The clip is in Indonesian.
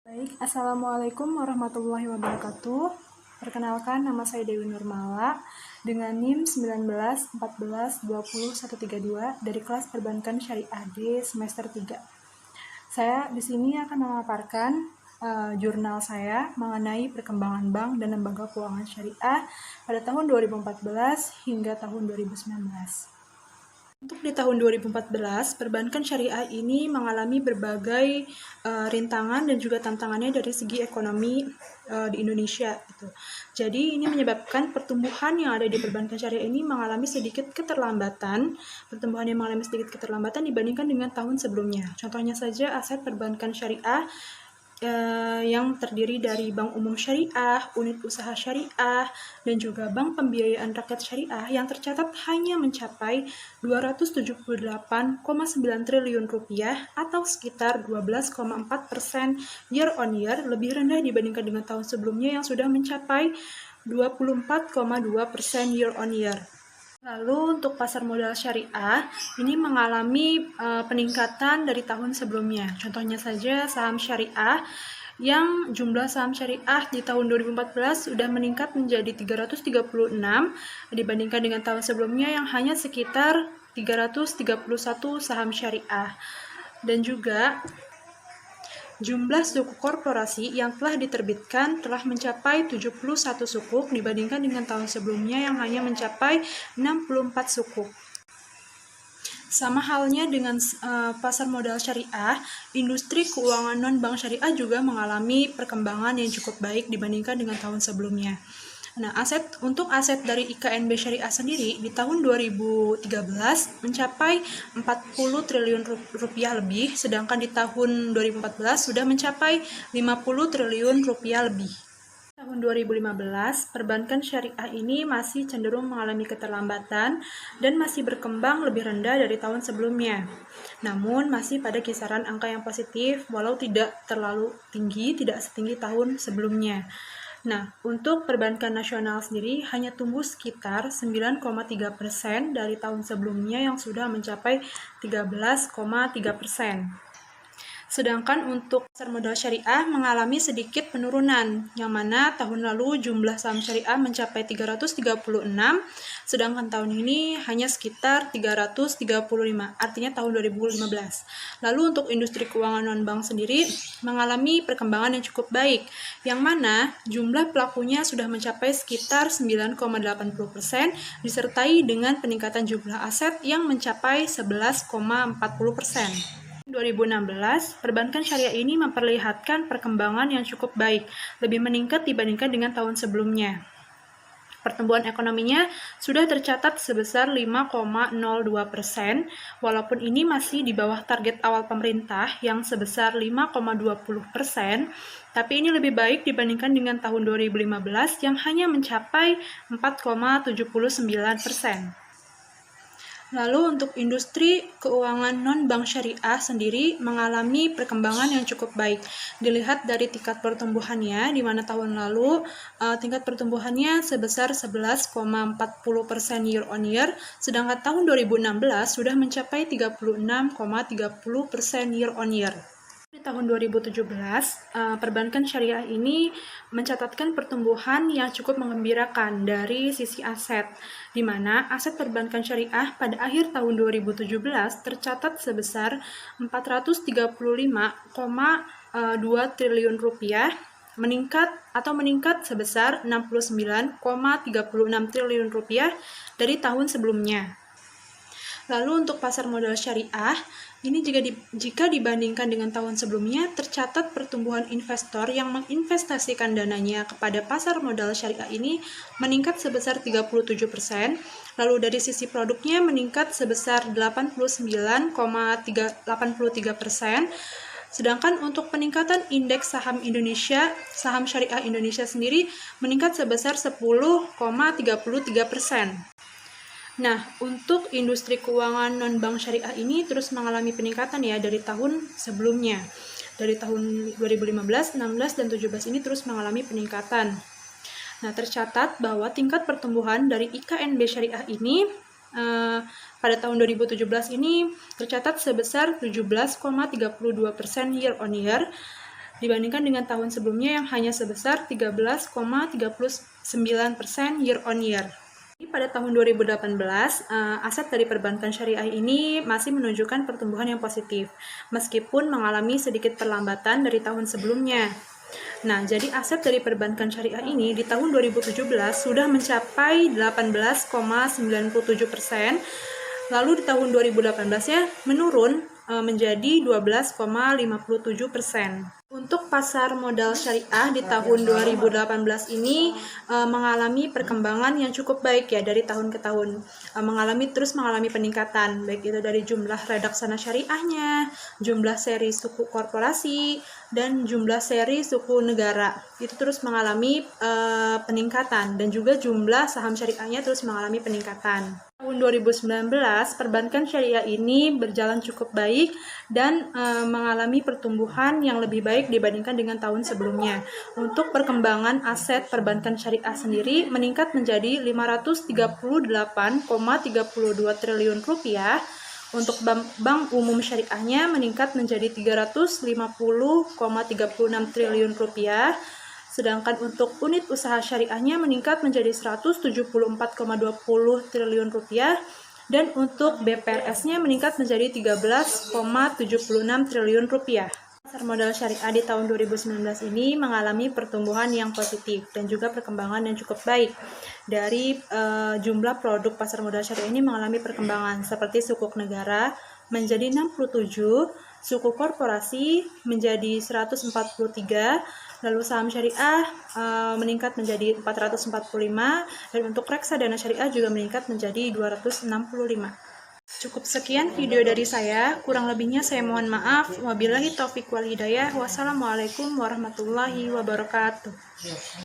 Baik, Assalamualaikum warahmatullahi wabarakatuh. Perkenalkan, nama saya Dewi Nurmala dengan NIM 19 14 20 132 dari kelas Perbankan Syariah D semester 3. Saya di sini akan memaparkan jurnal saya mengenai perkembangan bank dan lembaga keuangan syariah pada tahun 2014 hingga tahun 2019. Untuk di tahun 2014, perbankan syariah ini mengalami berbagai rintangan dan juga tantangannya dari segi ekonomi di Indonesia. Jadi ini menyebabkan pertumbuhan yang ada di perbankan syariah ini mengalami sedikit keterlambatan, dibandingkan dengan tahun sebelumnya. Contohnya saja aset perbankan syariah yang terdiri dari bank umum syariah, unit usaha syariah, dan juga bank pembiayaan rakyat syariah yang tercatat hanya mencapai 278,9 triliun rupiah atau sekitar 12,4% year on year, lebih rendah dibandingkan dengan tahun sebelumnya yang sudah mencapai 24,2% year on year. Lalu untuk pasar modal syariah, ini mengalami peningkatan dari tahun sebelumnya. Contohnya saja saham syariah, yang jumlah saham syariah di tahun 2014 sudah meningkat menjadi 336 dibandingkan dengan tahun sebelumnya yang hanya sekitar 331 saham syariah. Dan juga jumlah sukuk korporasi yang telah diterbitkan telah mencapai 71 sukuk dibandingkan dengan tahun sebelumnya yang hanya mencapai 64 sukuk. Sama halnya dengan pasar modal syariah, industri keuangan non-bank syariah juga mengalami perkembangan yang cukup baik dibandingkan dengan tahun sebelumnya. Nah, untuk aset dari IKNB Syariah sendiri di tahun 2013 mencapai 40 triliun rupiah lebih, sedangkan di tahun 2014 sudah mencapai 50 triliun rupiah lebih. Tahun 2015, perbankan syariah ini masih cenderung mengalami keterlambatan dan masih berkembang lebih rendah dari tahun sebelumnya. Namun masih pada kisaran angka yang positif, walau tidak terlalu tinggi, tidak setinggi tahun sebelumnya. Nah, untuk perbankan nasional sendiri hanya tumbuh sekitar 9,3% dari tahun sebelumnya yang sudah mencapai 13,3%. Sedangkan untuk pasar modal syariah mengalami sedikit penurunan, yang mana tahun lalu jumlah saham syariah mencapai 336, sedangkan tahun ini hanya sekitar 335, artinya tahun 2015. Lalu untuk industri keuangan non-bank sendiri mengalami perkembangan yang cukup baik, yang mana jumlah pelakunya sudah mencapai sekitar 9,80%, disertai dengan peningkatan jumlah aset yang mencapai 11,40%. 2016, perbankan syariah ini memperlihatkan perkembangan yang cukup baik, lebih meningkat dibandingkan dengan tahun sebelumnya. Pertumbuhan ekonominya sudah tercatat sebesar 5,02%, walaupun ini masih di bawah target awal pemerintah yang sebesar 5,20%, tapi ini lebih baik dibandingkan dengan tahun 2015 yang hanya mencapai 4,79%. Lalu untuk industri keuangan non-bank syariah sendiri mengalami perkembangan yang cukup baik. Dilihat dari tingkat pertumbuhannya, di mana tahun lalu tingkat pertumbuhannya sebesar 11,40% year on year, sedangkan tahun 2016 sudah mencapai 36,30% year on year. Di tahun 2017, perbankan syariah ini mencatatkan pertumbuhan yang cukup menggembirakan dari sisi aset, di mana aset perbankan syariah pada akhir tahun 2017 tercatat sebesar 435,2 triliun rupiah, meningkat sebesar 69,36 triliun rupiah dari tahun sebelumnya. Lalu untuk pasar modal syariah, ini jika dibandingkan dengan tahun sebelumnya, tercatat pertumbuhan investor yang menginvestasikan dananya kepada pasar modal syariah ini meningkat sebesar 37%, lalu dari sisi produknya meningkat sebesar 89,83%, sedangkan untuk peningkatan indeks saham syariah Indonesia sendiri meningkat sebesar 10,33%. Nah, untuk industri keuangan non-bank syariah ini terus mengalami peningkatan ya dari tahun sebelumnya. Dari tahun 2015, 16, dan 17 ini terus mengalami peningkatan. Nah, tercatat bahwa tingkat pertumbuhan dari IKNB syariah ini pada tahun 2017 ini tercatat sebesar 17,32% year on year, dibandingkan dengan tahun sebelumnya yang hanya sebesar 13,39% year on year. Pada tahun 2018, aset dari perbankan syariah ini masih menunjukkan pertumbuhan yang positif, meskipun mengalami sedikit perlambatan dari tahun sebelumnya. Nah, jadi aset dari perbankan syariah ini di tahun 2017 sudah mencapai 18,97%, lalu di tahun 2018-nya menurun menjadi 12,57%. Untuk pasar modal syariah di tahun 2018 ini mengalami perkembangan yang cukup baik ya dari tahun ke tahun. Terus mengalami peningkatan, baik itu dari jumlah redaksana syariahnya, jumlah seri suku korporasi, dan jumlah seri suku negara. Itu terus mengalami peningkatan, dan juga jumlah saham syariahnya terus mengalami peningkatan. Tahun 2019, perbankan syariah ini berjalan cukup baik dan mengalami pertumbuhan yang lebih baik dibandingkan dengan tahun sebelumnya. Untuk perkembangan aset perbankan syariah sendiri meningkat menjadi 538,32 triliun rupiah. Untuk bank umum syariahnya meningkat menjadi 350,36 triliun rupiah. Sedangkan untuk unit usaha syariahnya meningkat menjadi 174,20 triliun rupiah, dan untuk BPRS-nya meningkat menjadi 13,76 triliun rupiah. Pasar modal syariah di tahun 2019 ini mengalami pertumbuhan yang positif dan juga perkembangan yang cukup baik. Dari jumlah produk pasar modal syariah ini mengalami perkembangan seperti sukuk negara menjadi 67, suku korporasi menjadi 143, lalu saham syariah meningkat menjadi 445, dan untuk reksadana syariah juga meningkat menjadi 265. Cukup sekian video dari saya, kurang lebihnya saya mohon maaf. Wabillahi taufiq wal hidayah. Wassalamualaikum warahmatullahi wabarakatuh.